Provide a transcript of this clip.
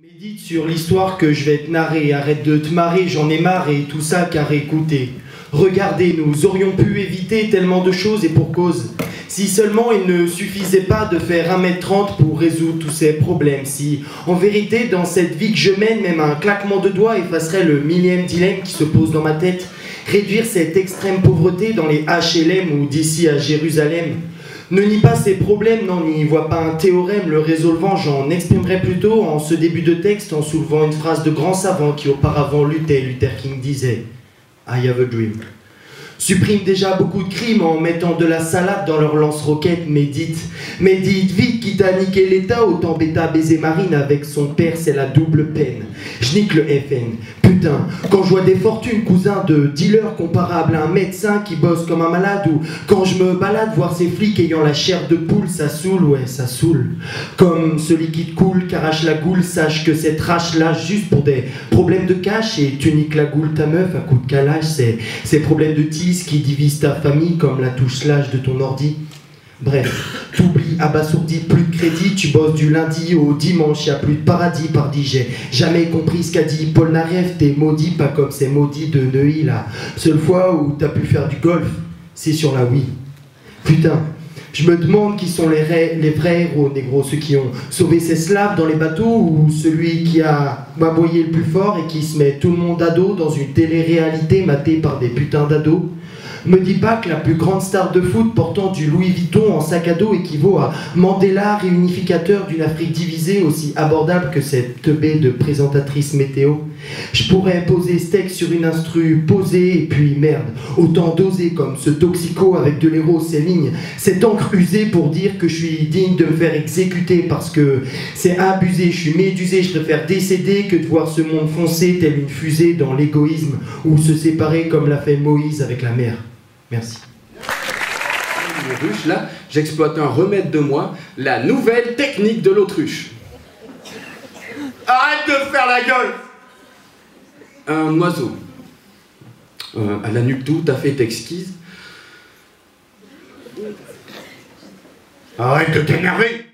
Médite sur l'histoire que je vais te narrer, arrête de te marrer, j'en ai marre et tout ça car écoutez. Regardez, nous aurions pu éviter tellement de choses et pour cause. Si seulement il ne suffisait pas de faire 1m30 pour résoudre tous ces problèmes. Si, en vérité, dans cette vie que je mène, même un claquement de doigts effacerait le millième dilemme qui se pose dans ma tête. Réduire cette extrême pauvreté dans les HLM ou d'ici à Jérusalem. Ne nie pas ces problèmes, non, n'y vois pas un théorème le résolvant, j'en exprimerai plutôt en ce début de texte en soulevant une phrase de grand savant qui auparavant luttait. Luther King disait « I have a dream ». Supprime déjà beaucoup de crimes en mettant de la salade dans leur lance-roquettes, médite vite, quitte à niquer l'État, autant bêta baiser Marine avec son père, c'est la double peine. Je nique le FN, putain, quand je vois des fortunes, cousins de dealers comparables à un médecin qui bosse comme un malade, ou quand je me balade voir ces flics ayant la chair de poule, ça saoule, ouais, ça saoule. Comme ce liquide coule, qu'arrache la goule, sache que cette rage lâche juste pour des problèmes de cash, et tu niques la goule ta meuf à coup de calage, c'est ces problèmes de tease qui divise ta famille comme la touche slash de ton ordi. Bref, t'oublies, abasourdi, plus de crédit, tu bosses du lundi au dimanche, y'a plus de paradis, pardi, j'ai jamais compris ce qu'a dit Paul Naref, t'es maudit, pas comme ces maudits de Neuilly, la seule fois où t'as pu faire du golf, c'est sur la Wii. Putain, je me demande qui sont les vrais héros, négro, ceux qui ont sauvé ces slaves dans les bateaux, ou celui qui a aboyé le plus fort et qui se met tout le monde à dos dans une télé-réalité matée par des putains d'ados. Me dis pas que la plus grande star de foot portant du Louis Vuitton en sac à dos équivaut à Mandela, réunificateur d'une Afrique divisée aussi abordable que cette teubée de présentatrice météo. Je pourrais poser steak sur une instru posée et puis merde, autant doser comme ce toxico avec de l'héros, ces lignes, cette encre usée pour dire que je suis digne de me faire exécuter parce que c'est abusé, je suis médusé, je préfère décéder que de voir ce monde foncer tel une fusée dans l'égoïsme ou se séparer comme l'a fait Moïse avec la mer. Merci. Ruche, là, j'exploite un remède de moi, la nouvelle technique de l'autruche. Arrête de faire la gueule! Un oiseau, à la nuque tout à fait exquise. Arrête de t'énerver!